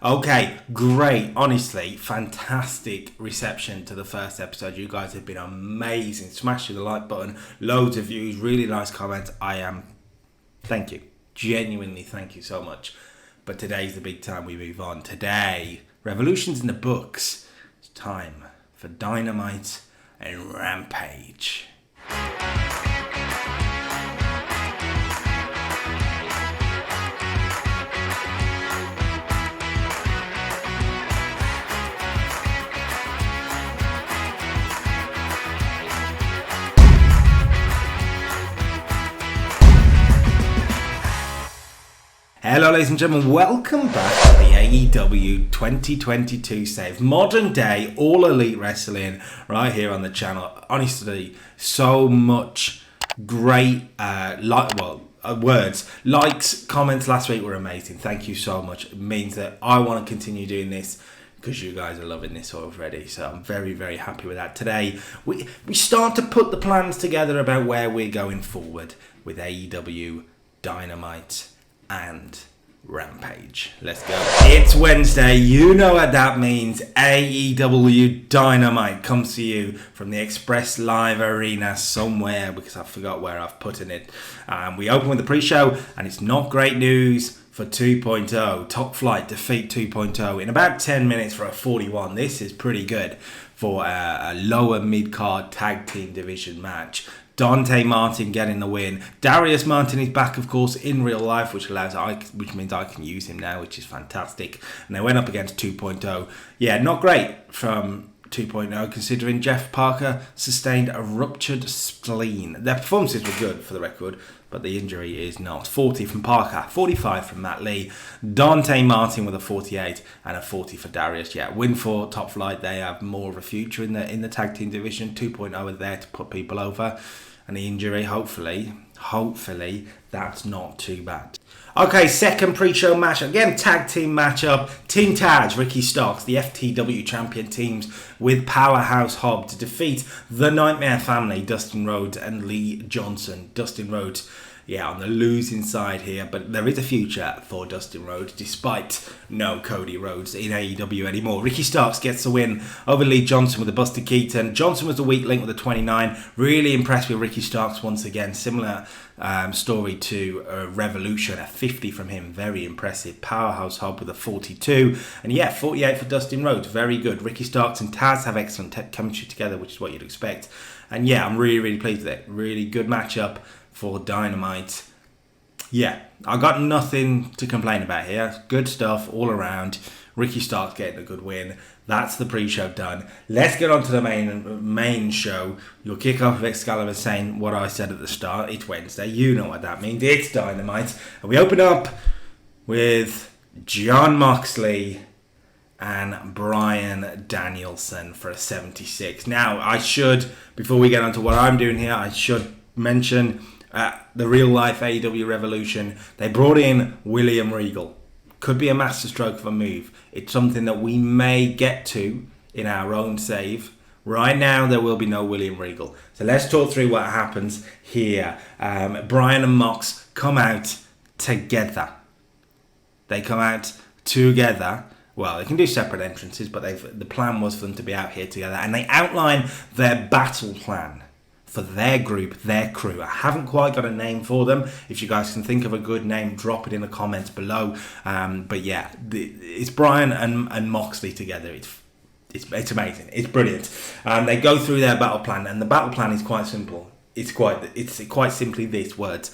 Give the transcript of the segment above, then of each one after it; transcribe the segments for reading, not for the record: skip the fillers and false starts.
Okay, great. Honestly, fantastic reception to the first episode. You guys have been amazing. Smash the like button. Loads of views. Really nice comments. Thank you. Genuinely, thank you so much. But today's the big time we move on. Today, Revolution's in the books. It's time for Dynamite and Rampage. Hello ladies and gentlemen, welcome back to the AEW 2022 save. Modern day, all elite wrestling right here on the channel. Honestly, so much great words. Likes, comments last week were amazing. Thank you so much. It means that I want to continue doing this because you guys are loving this already. So I'm very, very happy with that. Today, we start to put the plans together about where we're going forward with AEW, Dynamite, and Rampage. Let's go. It's Wednesday. You know what that means. AEW Dynamite comes to you from the Express Live Arena somewhere because I forgot where I've put it. We open with the pre-show and it's not great news for 2.0. Top Flight defeat 2.0 in about 10 minutes for a 41. This is pretty good for a lower mid-card tag team division match. Dante Martin getting the win. Darius Martin is back, of course, in real life, which means I can use him now, which is fantastic. And they went up against 2.0. Yeah, not great from 2.0, considering Jeff Parker sustained a ruptured spleen. Their performances were good, for the record, but the injury is not. 40 from Parker, 45 from Matt Lee, Dante Martin with a 48 and a 40 for Darius. Yeah, win for Top Flight. They have more of a future in the tag team division. 2.0 are there to put people over, and the injury, hopefully, that's not too bad. Okay, second pre-show match. Again, tag team matchup. Team Taz, Ricky Starks, the FTW champion, teams with Powerhouse Hobb to defeat the Nightmare Family, Dustin Rhodes and Lee Johnson. Dustin Rhodes, on the losing side here, but there is a future for Dustin Rhodes despite no Cody Rhodes in AEW anymore. Ricky Starks gets the win over Lee Johnson with a Buster Keaton. Johnson was the weak link with a 29. Really impressed with Ricky Starks once again. Similar story to Revolution, a 50 from him. Very impressive. Powerhouse Hobb with a 42. And 48 for Dustin Rhodes. Very good. Ricky Starks and Taz have excellent chemistry together, which is what you'd expect. And I'm really, really pleased with it. Really good matchup for Dynamite. I got nothing to complain about here. Good stuff all around. Ricky Starks getting a good win. That's the pre-show done. Let's get on to the main show. You'll kick off with Excalibur saying what I said at the start. It's Wednesday. You know what that means. It's Dynamite. And we open up with Jon Moxley and Bryan Danielson for a 76. Now, before we get on to what I'm doing here, I should mention the real life AEW Revolution. They brought in William Regal. Could be a masterstroke of a move. It's something that we may get to in our own save. Right now, there will be no William Regal. So let's talk through what happens here. Bryan and Mox come out together. They come out together. Well, they can do separate entrances, but the plan was for them to be out here together. And they outline their battle plan for their group, their crew. I haven't quite got a name for them. If you guys can think of a good name, drop it in the comments below. It's Bryan and Moxley together. It's amazing. It's brilliant. They go through their battle plan, and the battle plan is quite simple. It's quite simply these words.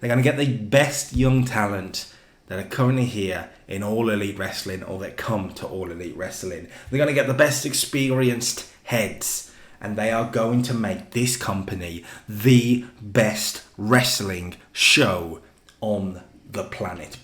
They're going to get the best young talent that are currently here in All Elite Wrestling, or that come to All Elite Wrestling. They're going to get the best experienced heads, and they are going to make this company the best wrestling show on the planet.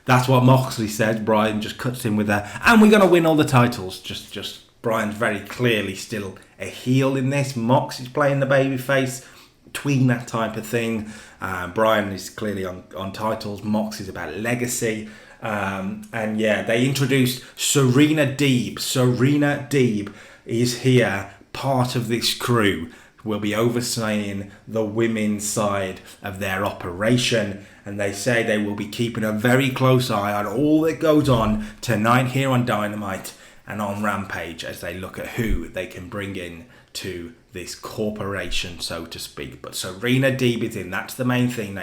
That's what Moxley said. Bryan just cuts in with and we're going to win all the titles. Just Bryan's very clearly still a heel in this. Mox is playing the babyface, tweener type of thing. Bryan is clearly on titles. Mox is about legacy. They introduced Serena Deeb. Serena Deeb is here, part of this crew. will be overseeing the women's side of their operation. And they say they will be keeping a very close eye on all that goes on tonight here on Dynamite and on Rampage as they look at who they can bring in to this corporation, so to speak. But Serena Deeb is in. That's the main thing.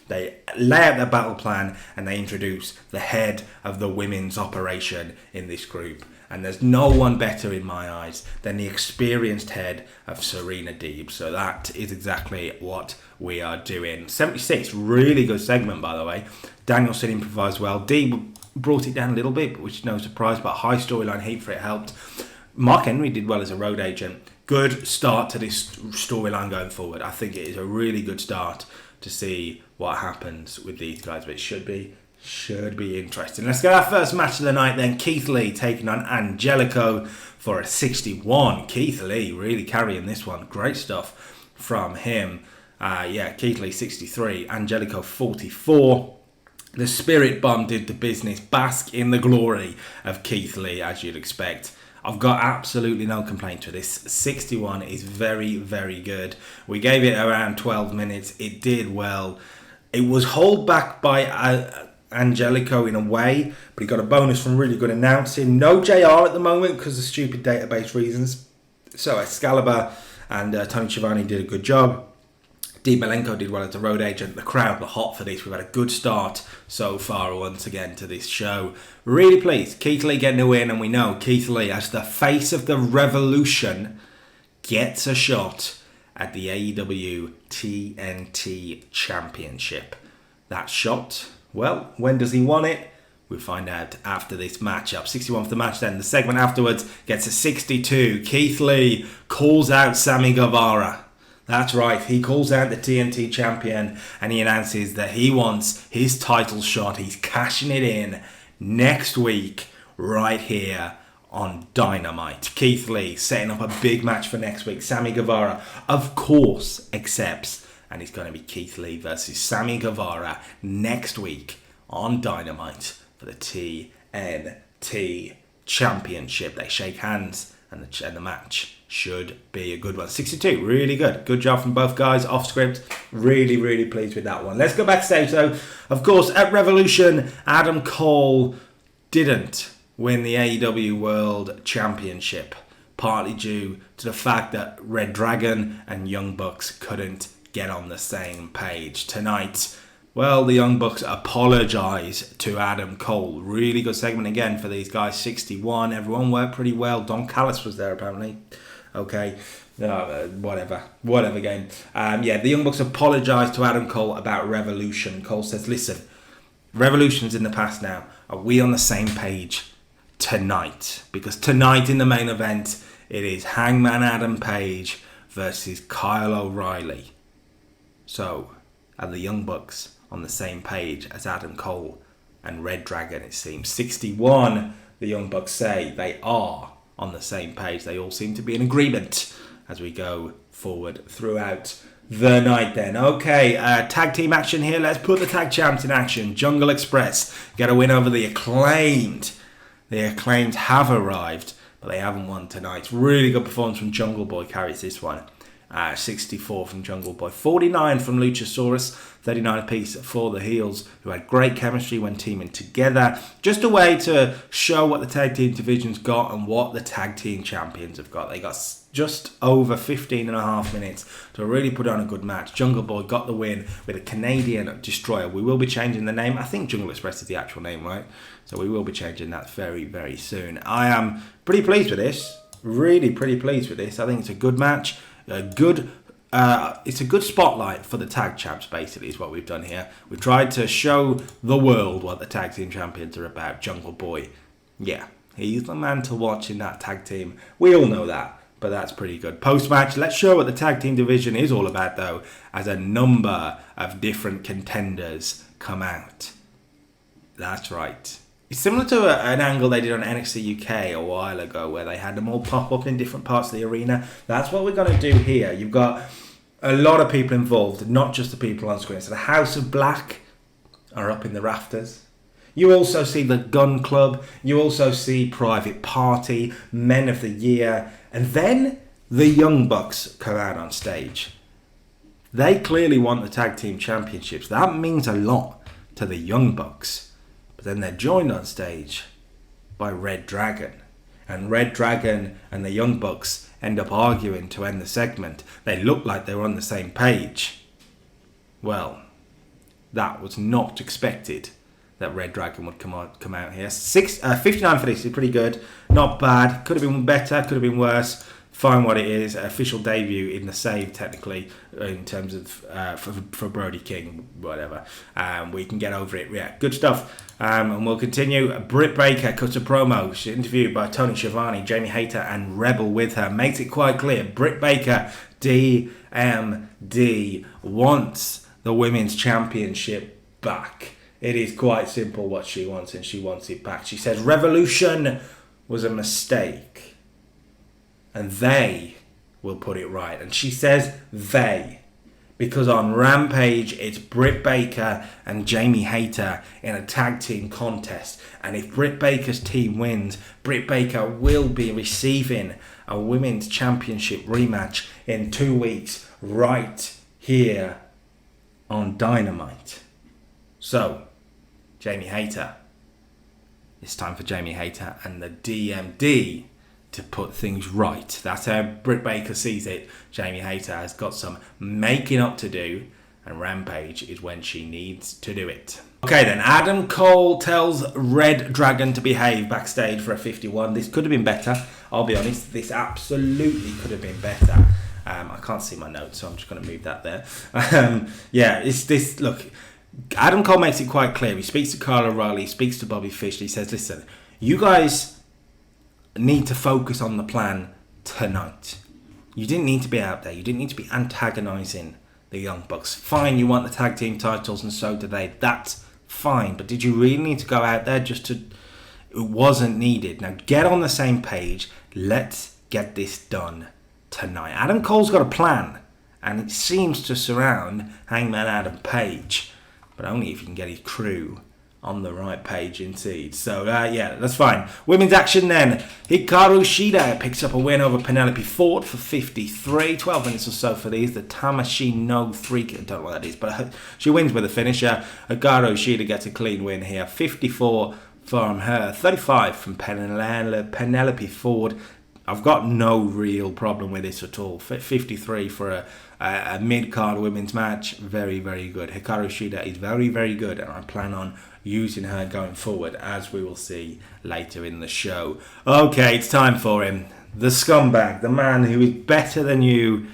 They lay out their battle plan and they introduce the head of the women's operation in this group. And there's no one better in my eyes than the experienced head of Serena Deeb. So that is exactly what we are doing. 76, really good segment, by the way. Danielson improvised well. Deeb brought it down a little bit, which is no surprise, but high storyline heat for it helped. Mark Henry did well as a road agent. Good start to this storyline going forward. I think it is a really good start to see what happens with these guys, but it should be interesting. Let's get our first match of the night then. Keith Lee taking on Angelico for a 61. Keith Lee really carrying this one. Great stuff from him. Keith Lee 63, Angelico 44. The Spirit Bomb did the business. Bask in the glory of Keith Lee, as you'd expect. I've got absolutely no complaint to this. 61 is very, very good. We gave it around 12 minutes. It did well. It was held back by Angelico in a way, but he got a bonus from really good announcing. No JR at the moment because of stupid database reasons. So Excalibur and Tony Schiavone did a good job. Deeb Malenko did well as the road agent. The crowd were hot for this. We've had a good start so far once again to this show. Really pleased. Keith Lee getting a win, and we know Keith Lee, as the face of the revolution, gets a shot at the AEW TNT Championship. That shot, well, when does he want it? We'll find out after this matchup. 61 for the match then. The segment afterwards gets a 62. Keith Lee calls out Sammy Guevara. That's right, he calls out the TNT champion and he announces that he wants his title shot. He's cashing it in next week right here on Dynamite. Keith Lee setting up a big match for next week. Sammy Guevara, of course, accepts. And it's going to be Keith Lee versus Sammy Guevara next week on Dynamite for the TNT Championship. They shake hands and the match should be a good one. 62, really good. Good job from both guys off script. Really, really pleased with that one. Let's go backstage though. Of course, at Revolution, Adam Cole didn't win the AEW World Championship, partly due to the fact that Red Dragon and Young Bucks couldn't get on the same page. Tonight, well, the Young Bucks apologise to Adam Cole. Really good segment again for these guys. 61, everyone worked pretty well. Don Callis was there apparently. Okay, whatever game. The Young Bucks apologised to Adam Cole about Revolution. Cole says, listen, Revolution's in the past now. Are we on the same page tonight? Because tonight in the main event, it is Hangman Adam Page versus Kyle O'Reilly. So, are the Young Bucks on the same page as Adam Cole and Red Dragon, it seems? 61, the Young Bucks say they are on the same page. They all seem to be in agreement as we go forward throughout the night then. Okay, tag team action here. Let's put the tag champs in action. Jungle Express get a win over the Acclaimed. The Acclaimed have arrived, but they haven't won tonight. Really good performance from Jungle Boy, carries this one. 64 from Jungle Boy, 49 from Luchasaurus, 39 apiece for the heels, who had great chemistry when teaming together. Just a way to show what the tag team division's got and what the tag team champions have got. They got just over 15 and a half minutes to really put on a good match. Jungle Boy got the win with a Canadian Destroyer. We will be changing the name. I think Jungle Express is the actual name, right? So we will be changing that very, very soon. I am pretty pleased with this. Really pretty pleased with this. I think it's a good match. It's a good spotlight for the tag champs, basically, is what we've done here. We've tried to show the world what the tag team champions are about. Jungle Boy, yeah, he's the man to watch in that tag team. We all know that, but that's pretty good. Post-match, let's show what the tag team division is all about, though, as a number of different contenders come out. That's right. It's similar to an angle they did on NXT UK a while ago, where they had them all pop up in different parts of the arena. That's what we're going to do here. You've got a lot of people involved, not just the people on screen. So the House of Black are up in the rafters. You also see the Gun Club. You also see Private Party, Men of the Year. And then the Young Bucks come out on stage. They clearly want the tag team championships. That means a lot to the Young Bucks. But then they're joined on stage by Red Dragon. And Red Dragon and the Young Bucks end up arguing to end the segment. They look like they were on the same page. Well, that was not expected, that Red Dragon would come out here. 59 for this is pretty good. Not bad. Could have been better. Could have been worse. Fine what it is. Official debut in the save, technically, in terms of for Brody King, whatever. We can get over it. Yeah, good stuff. And we'll continue. Britt Baker cuts a promo. She's interviewed by Tony Schiavone, Jamie Hayter, and Rebel with her. Makes it quite clear. Britt Baker, DMD, wants the Women's Championship back. It is quite simple what she wants, and she wants it back. She says Revolution was a mistake, and they will put it right. And she says they, because on Rampage it's Britt Baker and Jamie Hayter in a tag team contest. And if Britt Baker's team wins, Britt Baker will be receiving a Women's Championship rematch in 2 weeks right here on Dynamite. So, Jamie Hayter. It's time for Jamie Hayter and the DMD to put things right. That's how Britt Baker sees it. Jamie Hayter has got some making up to do, and Rampage is when she needs to do it. Okay then, Adam Cole tells Red Dragon to behave backstage for a 51. This could have been better, I'll be honest. This absolutely could have been better. I can't see my notes, so I'm just going to move that there. Yeah, it's this. Look, Adam Cole makes it quite clear. He speaks to Kyle O'Reilly, he speaks to Bobby Fish. He says, listen, you guys need to focus on the plan tonight. You didn't need to be out there. You didn't need to be antagonising the Young Bucks. Fine, you want the tag team titles, and so do they. That's fine. But did you really need to go out there just to... It wasn't needed. Now, get on the same page. Let's get this done tonight. Adam Cole's got a plan, and it seems to surround Hangman Adam Page, but only if you can get his crew on the right page indeed. So, yeah, that's fine. Women's action then. Hikaru Shida picks up a win over Penelope Ford for 53. 12 minutes or so for these. The Tamashii no Freak. I don't know what that is, but she wins with a finisher. Hikaru Shida gets a clean win here. 54 from her. 35 from Penelope Ford. I've got no real problem with this at all. 53 for a mid-card women's match. Very, very good. Hikaru Shida is very, very good, and I plan on using her going forward, as we will see later in the show. Okay, it's time for him. The scumbag, the man who is better than you,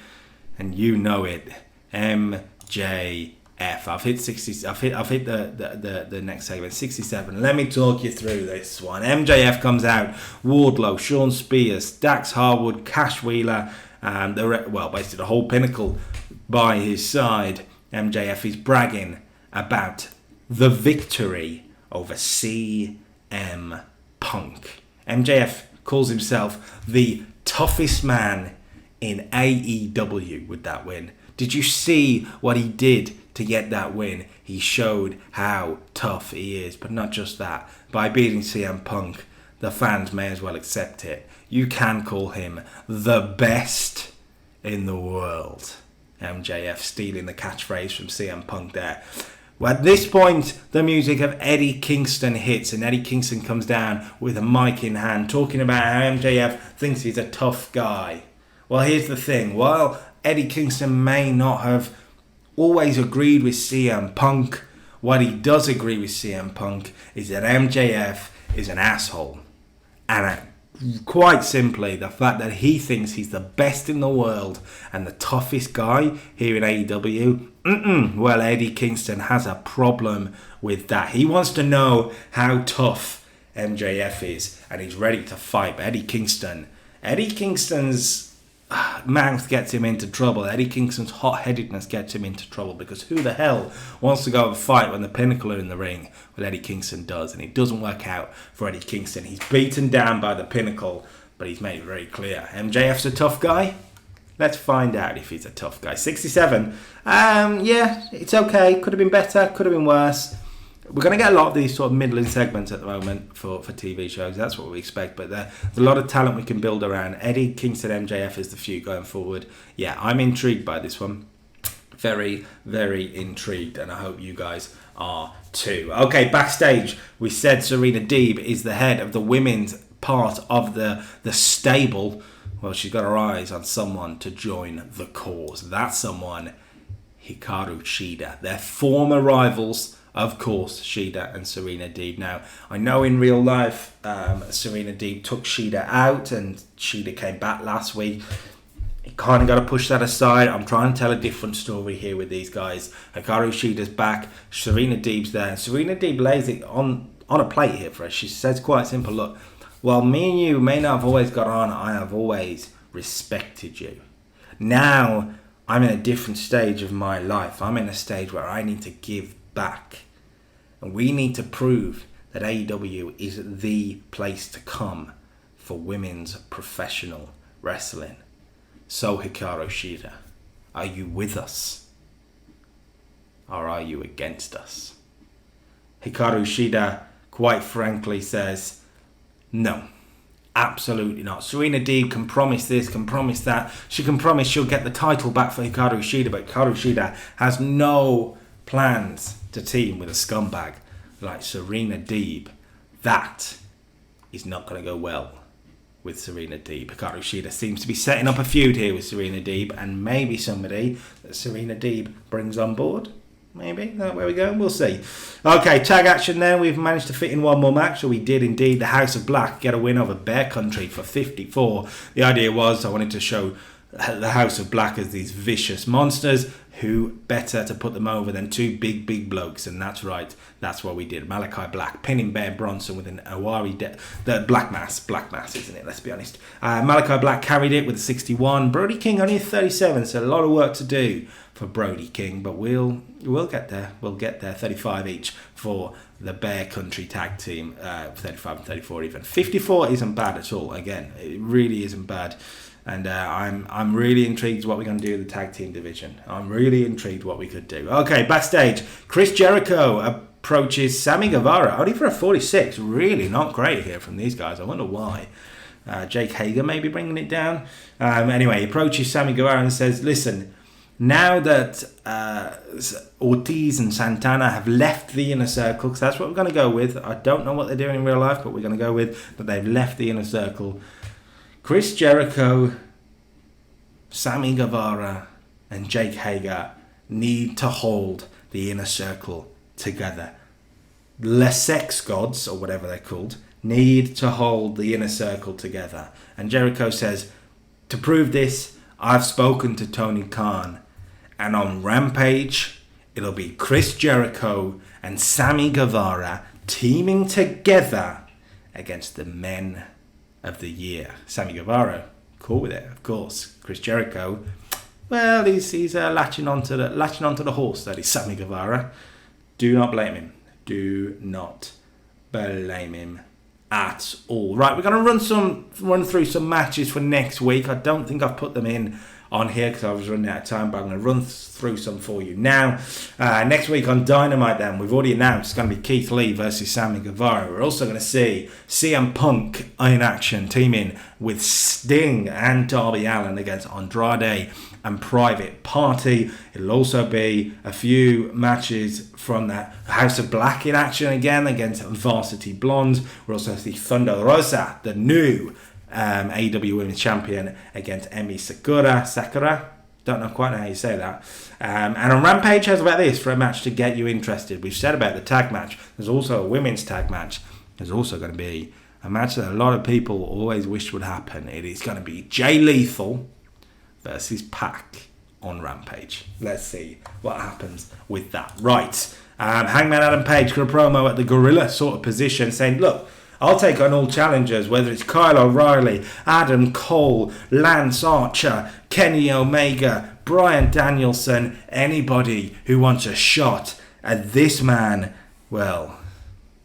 and you know it. MJF. I've hit 60. I've hit the next segment, 67. Let me talk you through this one. MJF comes out. Wardlow, Sean Spears, Dax Harwood, Cash Wheeler, and basically the whole Pinnacle by his side. MJF is bragging about the victory over CM Punk. MJF calls himself the toughest man in AEW with that win. Did you see what he did to get that win? He showed how tough he is, but not just that. By beating CM Punk, the fans may as well accept it. You can call him the best in the world. MJF stealing the catchphrase from CM Punk there. Well, at this point, the music of Eddie Kingston hits, and Eddie Kingston comes down with a mic in hand, talking about how MJF thinks he's a tough guy. Well, here's the thing. While Eddie Kingston may not have always agreed with CM Punk, what he does agree with CM Punk is that MJF is an asshole. And quite simply, the fact that he thinks he's the best in the world and the toughest guy here in AEW, well, Eddie Kingston has a problem with that. He wants to know how tough MJF is, and he's ready to fight. But Eddie Kingston's mouth gets him into trouble. Eddie Kingston's hot-headedness gets him into trouble, because who the hell wants to go and fight when the Pinnacle are in the ring? Well, Eddie Kingston does, and it doesn't work out for Eddie Kingston. He's beaten down by the Pinnacle, but he's made it very clear. MJF's a tough guy? Let's find out if he's a tough guy. 67. Yeah, it's okay. Could have been better. Could have been worse. we're going to get a lot of these sort of middling segments at the moment for TV shows. That's what we expect. But there's a lot of talent we can build around. Eddie, Kingston, MJF is the feud going forward. Yeah, I'm intrigued by this one. Very, very intrigued. And I hope you guys are too. Okay, backstage, we said Serena Deeb is the head of the women's part of the stable. Well, she's got her eyes on someone to join the cause. That someone, Hikaru Shida. They're former rivals, of course, Shida and Serena Deeb. Now, I know in real life, Serena Deeb took Shida out and Shida came back last week. You kind of got to push that aside. I'm trying to tell a different story here with these guys. Hikaru Shida's back, Serena Deeb's there. And Serena Deeb lays it on a plate here for us. She says quite simple, look, while me and you may not have always got on, I have always respected you. Now, I'm in a different stage of my life. I'm in a stage where I need to give back. And we need to prove that AEW is the place to come for women's professional wrestling. So, Hikaru Shida, are you with us? Or are you against us? Hikaru Shida, quite frankly, says, no. Absolutely not. Serena Deeb can promise this, can promise that. She can promise she'll get the title back for Hikaru Shida, but Hikaru Shida has no plans to team with a scumbag like Serena Deeb. That is not going to go well with Serena Deeb. Hikaru Shida seems to be setting up a feud here with Serena Deeb, and maybe somebody that Serena Deeb brings on board. Maybe. Where we go? We'll see. Okay, tag action then. We've managed to fit in one more match. So we did indeed. The House of Black get a win over Bear Country for 54. The idea was I wanted to show the House of Black as these vicious monsters. Who better to put them over than two big blokes? And that's right. That's what we did. Malachi Black pinning Bear Bronson with an Awari... the Black Mass, isn't it? Let's be honest. Malachi Black carried it with a 61. Brody King only a 37. So a lot of work to do for Brody King, but we'll get there. We'll get there. 35 each for the Bear Country tag team. 35 and 34 even. 54 isn't bad at all. Again, it really isn't bad. And I'm really intrigued what we're going to do with the tag team division. I'm really intrigued what we could do. Okay, backstage, Chris Jericho approaches Sammy Guevara only for a 46. Really not great here from these guys. I wonder why. Jake Hager maybe bringing it down. Anyway, he approaches Sammy Guevara and says, listen, now that Ortiz and Santana have left the Inner Circle, because that's what we're going to go with. I don't know what they're doing in real life, but we're going to go with that they've left the Inner Circle. Chris Jericho, Sammy Guevara, and Jake Hager need to hold the Inner Circle together. The Sex Gods, or whatever they're called, need to hold the Inner Circle together. And Jericho says, to prove this, I've spoken to Tony Khan. And on Rampage, it'll be Chris Jericho and Sammy Guevara teaming together against the men of the year. Sammy Guevara, cool with it, of course. Chris Jericho, well, he's latching onto the horse. That is Sammy Guevara. Do not blame him. Do not blame him at all. Right, we're going to run through some matches for next week. I don't think I've put them in on here because I was running out of time, but I'm going to run through some for you now. Next week on Dynamite then, we've already announced it's going to be Keith Lee versus Sammy Guevara. We're also going to see CM Punk in action, teaming with Sting and Darby Allin against Andrade and Private Party. It'll also be a few matches from the House of Black in action again against Varsity Blondes. We'll also see Thunder Rosa, the new AEW Women's Champion, against Emi Sakura. Don't know quite how you say that. And on Rampage, how's about this for a match to get you interested? We've said about the tag match. There's also a women's tag match. There's also going to be a match that a lot of people always wished would happen. It is going to be Jay Lethal versus Pac on Rampage. Let's see what happens with that. Right. Hangman Adam Page got a promo at the gorilla sort of position saying, look, I'll take on all challengers, whether it's Kyle O'Reilly, Adam Cole, Lance Archer, Kenny Omega, Bryan Danielson, anybody who wants a shot at this man. Well,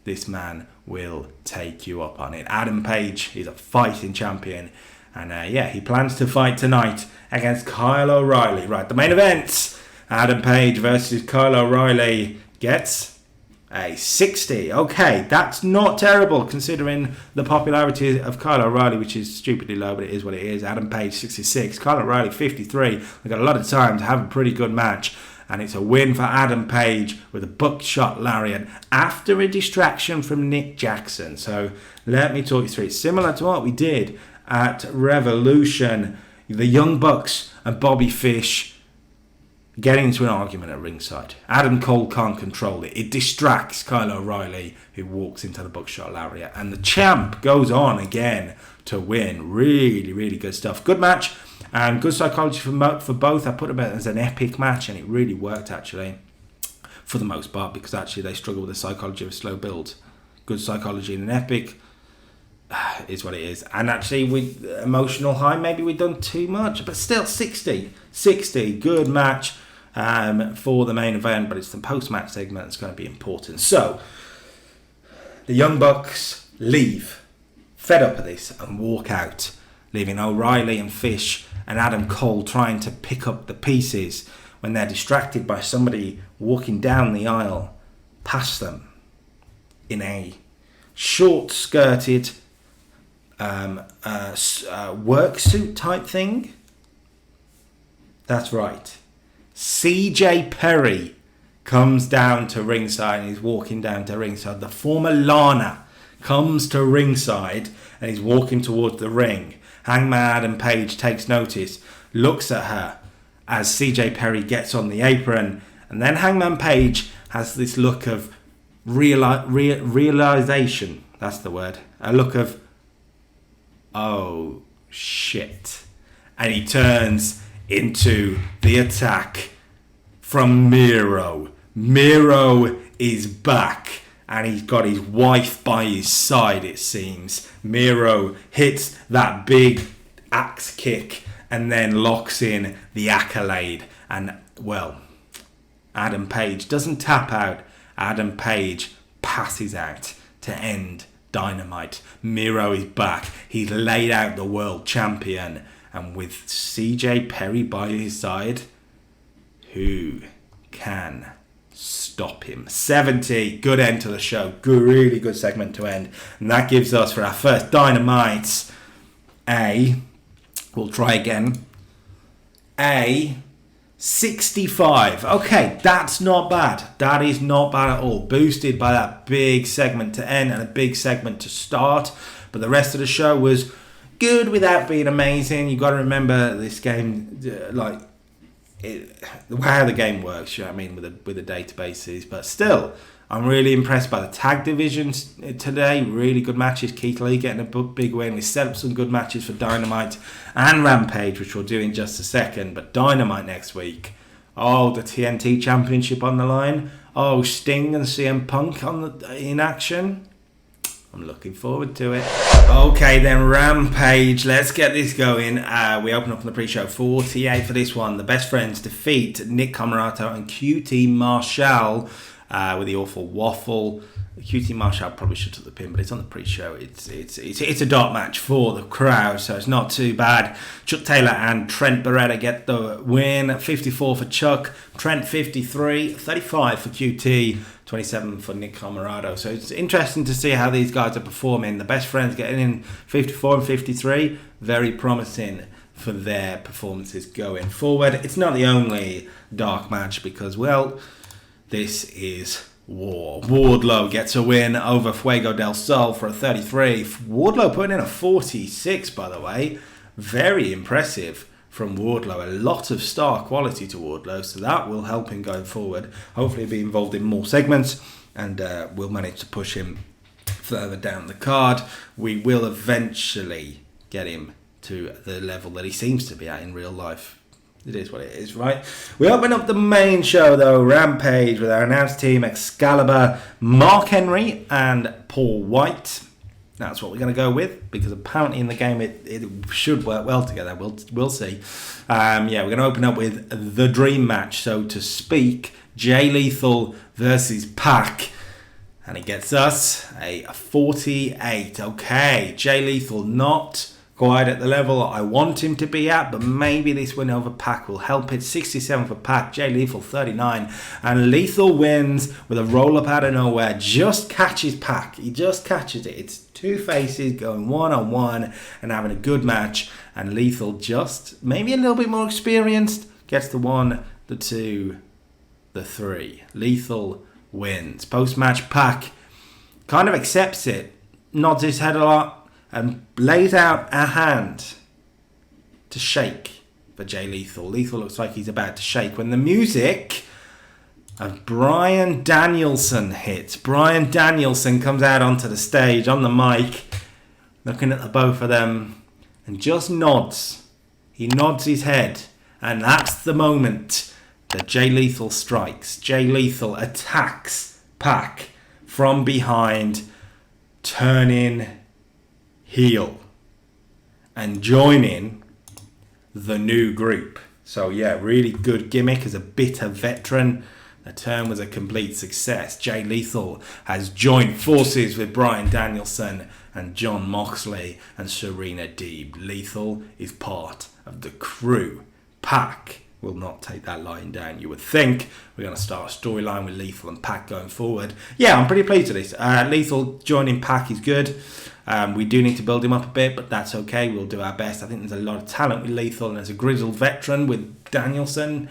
this man will take you up on it. Adam Page is a fighting champion. And he plans to fight tonight against Kyle O'Reilly. Right, the main event, Adam Page versus Kyle O'Reilly, gets A 60. Okay, that's not terrible considering the popularity of Kyle O'Reilly, which is stupidly low, but it is what it is. Adam Page 66, Kyle O'Reilly 53. They've got a lot of time to have a pretty good match, and it's a win for Adam Page with a buckshot lariat after a distraction from Nick Jackson. So let me talk you through it. Similar to what we did at Revolution, the Young Bucks and Bobby Fish get into an argument at ringside. Adam Cole can't control it. It distracts Kyle O'Reilly, who walks into the buckshot lariat. And the champ goes on again to win. Really, really good stuff. Good match and good psychology for both. I put it as an epic match, and it really worked, actually, for the most part, because actually they struggle with the psychology of slow build. Good psychology in an epic is what it is. And actually, with emotional high, maybe we've done too much. But still, 60. Good match. For the main event, but it's the post-match segment that's going to be important. So, the Young Bucks leave, fed up of this, and walk out, leaving O'Reilly and Fish and Adam Cole trying to pick up the pieces when they're distracted by somebody walking down the aisle past them in a short-skirted work suit type thing. That's right. CJ Perry comes down to ringside, and he's walking down to ringside. The former Lana comes to ringside and he's walking towards the ring. Hangman Adam Page takes notice, looks at her as CJ Perry gets on the apron, and then Hangman Page has this look of realization. That's the word. A look of, oh shit. And he turns into the attack from Miro. Miro is back, and he's got his wife by his side, it seems. Miro hits that big axe kick and then locks in the accolade. And, well, Adam Page doesn't tap out. Adam Page passes out to end Dynamite. Miro is back. He's laid out the world champion. And with CJ Perry by his side, who can stop him? 70. Good end to the show. Good, really good segment to end. And that gives us, for our first Dynamites, we'll try again, a 65. Okay, that's not bad. That is not bad at all. Boosted by that big segment to end and a big segment to start. But the rest of the show was good without being amazing. You've got to remember this game, how the game works, you know what I mean, with the databases. But still, I'm really impressed by the tag divisions today. Really good matches. Keith Lee getting a big win. We set up some good matches for Dynamite and Rampage, which we'll do in just a second. But Dynamite next week. Oh, the TNT Championship on the line. Oh, Sting and CM Punk in action. I'm looking forward to it. Okay, then Rampage. Let's get this going. We open up on the pre-show. 48 for this one. The Best Friends defeat Nick Comoroto and QT Marshall with the awful waffle. QT Marshall probably should have took the pin, but it's on the pre-show. It's a dark match for the crowd, so it's not too bad. Chuck Taylor and Trent Beretta get the win. 54 for Chuck. Trent 53. 35 for QT. 27 for Nick Comoroto. So it's interesting to see how these guys are performing. The Best Friends getting in 54 and 53. Very promising for their performances going forward. It's not the only dark match because, well, this is war. Wardlow gets a win over Fuego del Sol for a 33. Wardlow putting in a 46, by the way. Very impressive from Wardlow. A lot of star quality to Wardlow, so that will help him going forward. Hopefully he'll be involved in more segments, and we'll manage to push him further down the card. We will eventually get him to the level that he seems to be at in real life. It is what it is, right? We open up the main show, though, Rampage, with our announced team, Excalibur, Mark Henry, and Paul White. That's what we're going to go with, because apparently in the game it should work well together. We'll see. We're going to open up with the dream match, so to speak. Jay Lethal versus Pac. And it gets us a 48. Okay, Jay Lethal not quite at the level I want him to be at, but maybe this win over Pac will help it. 67 for Pac, Jay Lethal 39, and Lethal wins with a roll-up out of nowhere. Just catches Pac. He just catches it. It's two faces going one-on-one and having a good match, and Lethal, just maybe a little bit more experienced, gets the 1, the 2, the 3. Lethal wins. Post-match, Pac kind of accepts it, nods his head a lot, and lays out a hand to shake for Jay Lethal. Lethal looks like he's about to shake when the music of Bryan Danielson hits. Bryan Danielson comes out onto the stage on the mic, looking at the both of them, and just nods. He nods his head, and that's the moment that Jay Lethal strikes. Jay Lethal attacks Pac from behind, turning heel and joining the new group. So yeah, really good gimmick as a bitter veteran. The turn was a complete success. Jay Lethal has joined forces with Bryan Danielson and Jon Moxley and Serena Deeb. Lethal is part of the crew. Pac will not take that lying down, you would think. We're going to start a storyline with Lethal and Pac going forward. Yeah, I'm pretty pleased with this. Lethal joining Pac is good. We do need to build him up a bit, but that's okay. We'll do our best. I think there's a lot of talent with Lethal, and as a grizzled veteran with Danielson,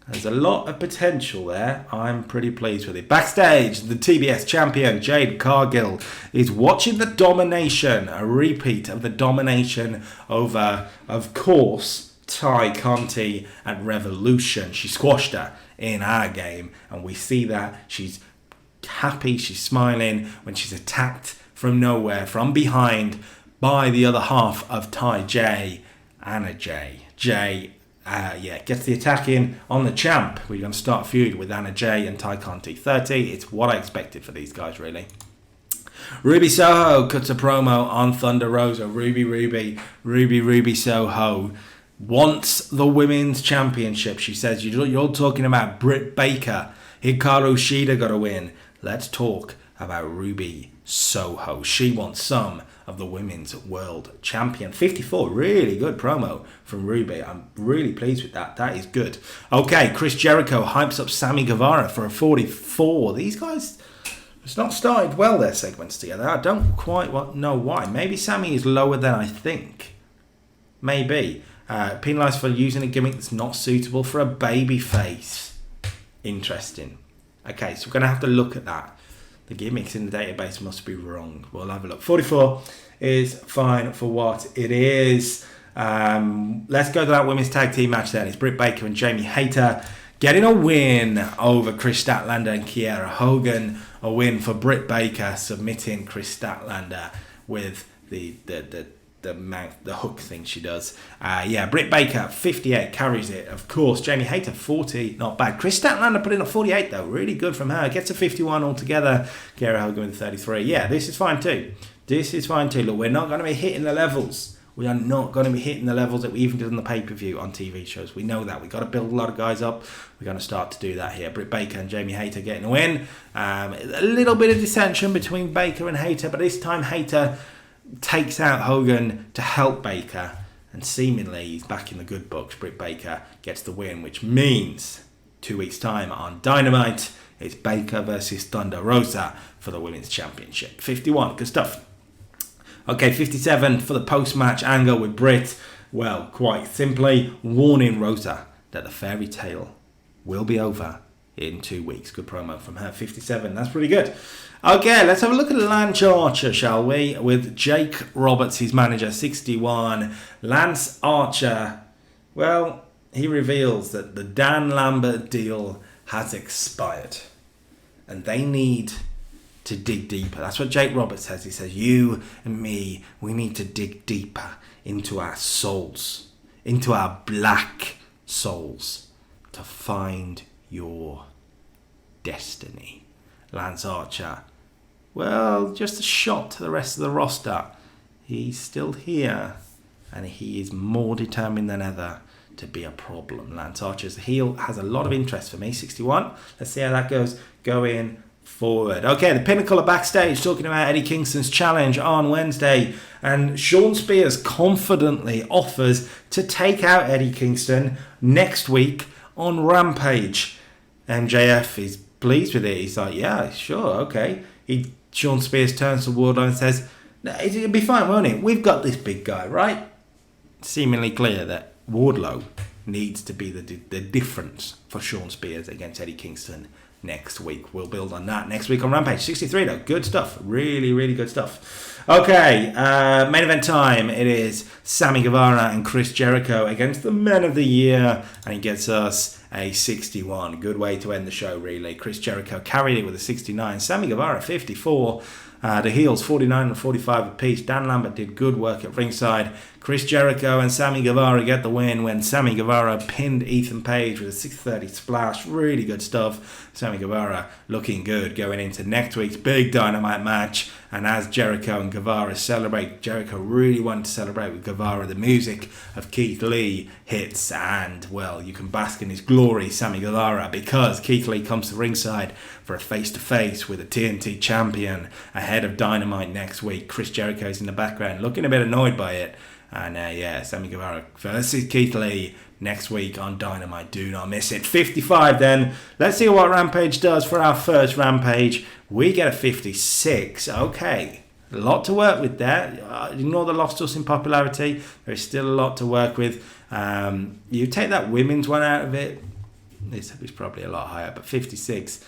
there's a lot of potential there. I'm pretty pleased with it. Backstage, the TBS champion, Jade Cargill, is watching the domination, a repeat of the domination over, of course, Ty Conti at Revolution. She squashed her in our game, and we see that. She's happy, she's smiling when she's attacked from nowhere, from behind, by the other half of Ty J, Anna J. Gets the attack in on the champ. We're going to start a feud with Anna J and Ty Conti. 30, it's what I expected for these guys, really. Ruby Soho cuts a promo on Thunder Rosa. Ruby Soho wants the women's championship. She says, you're talking about Britt Baker. Hikaru Shida got a win. Let's talk about Ruby Soho. She wants some of the women's world champion. 54, really good promo from Ruby. I'm really pleased with that. That is good. Okay, Chris Jericho hypes up Sammy Guevara for a 44. These guys, it's not started well, their segments together. I don't quite know why. Maybe Sammy is lower than I think. Maybe. Penalised for using a gimmick that's not suitable for a baby face. Interesting. Okay, so we're going to have to look at that. The gimmicks in the database must be wrong. We'll have a look. 44 is fine for what it is. Let's go to that women's tag team match then. It's Britt Baker and Jamie Hayter getting a win over Chris Statlander and Kiera Hogan. A win for Britt Baker, submitting Chris Statlander with the hook thing she does. Britt Baker, 58, carries it. Of course, Jamie Hayter, 40, not bad. Chris Statlander put in a 48, though. Really good from her. Gets a 51 altogether. Kiera Hogan with 33. Yeah, this is fine, too. Look, we're not going to be hitting the levels. We are not going to be hitting the levels that we even did on the pay-per-view on TV shows. We know that. We've got to build a lot of guys up. We're going to start to do that here. Britt Baker and Jamie Hayter getting a win. A little bit of dissension between Baker and Hayter, but this time Hayter takes out Hogan to help Baker, and seemingly he's back in the good books. Britt Baker gets the win, which means 2 weeks' time on Dynamite, it's Baker versus Thunder Rosa for the Women's Championship. 51, good stuff. Okay, 57 for the post-match angle with Britt. Well, quite simply, warning Rosa that the fairy tale will be over in 2 weeks. Good promo from her. 57, that's pretty good. Okay, let's have a look at Lance Archer, shall we? With Jake Roberts, his manager. 61. Lance Archer, well, he reveals that the Dan Lambert deal has expired, and they need to dig deeper. That's what Jake Roberts says. He says, you and me, we need to dig deeper into our souls, into our black souls, to find your destiny. Lance Archer, well, just a shot to the rest of the roster. He's still here, and he is more determined than ever to be a problem. Lance Archer's heel has a lot of interest for me. 61. Let's see how that goes. Going forward. Okay, the Pinnacle of Backstage talking about Eddie Kingston's challenge on Wednesday, and Sean Spears confidently offers to take out Eddie Kingston next week on Rampage. MJF is pleased with it. He's like, yeah, sure, okay. Sean Spears turns to Wardlow and says, no, it'll be fine, won't it? We've got this big guy, right? Seemingly clear that Wardlow needs to be the difference for Sean Spears against Eddie Kingston next week. We'll build on that next week on Rampage 63 though. Good stuff. Really, really good stuff. Okay, main event time. It is Sammy Guevara and Chris Jericho against the Men of the Year, and he gets us a 61. Good way to end the show, really. Chris Jericho carried it with a 69. Sammy Guevara 54. The heels 49 and 45 apiece. Dan Lambert did good work at ringside. Chris Jericho and Sammy Guevara get the win when Sammy Guevara pinned Ethan Page with a 630 splash. Really good stuff. Sammy Guevara looking good going into next week's big Dynamite match. And as Jericho and Guevara celebrate, Jericho really wanted to celebrate with Guevara. The music of Keith Lee hits, and, well, you can bask in his glory, Sammy Guevara, because Keith Lee comes to ringside for a face-to-face with a TNT champion ahead of Dynamite next week. Chris Jericho's in the background looking a bit annoyed by it. And Sammy Guevara versus Keith Lee next week on Dynamite. Do not miss it. 55 then. Let's see what Rampage does for our first Rampage. We get a 56. Okay. A lot to work with there. Ignore the loss to us in popularity. There's still a lot to work with. You take that women's one out of it. This is probably a lot higher, but 56.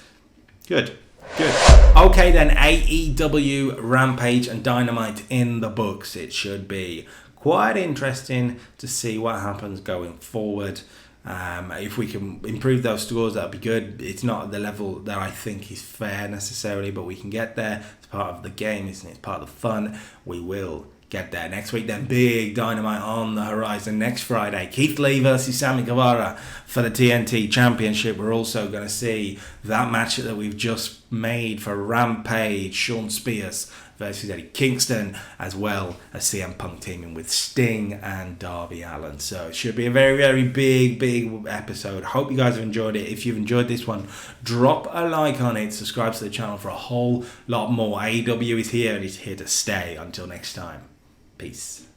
Good. Okay then, AEW, Rampage and Dynamite in the books. It should be quite interesting to see what happens going forward. If we can improve those scores, that'd be good. It's not at the level that I think is fair necessarily, but we can get there. It's part of the game, isn't it? It's part of the fun. We will get there. Next week then, big Dynamite on the horizon. Next Friday, Keith Lee versus Sammy Guevara for the TNT Championship. We're also going to see that match that we've just made for Rampage, Sean Spears versus Eddie Kingston, as well as CM Punk teaming with Sting and Darby Allin. So it should be a very, very big episode. Hope you guys have enjoyed it. If you've enjoyed this one, drop a like on it. Subscribe to the channel for a whole lot more. AEW is here and it's here to stay. Until next time. Peace.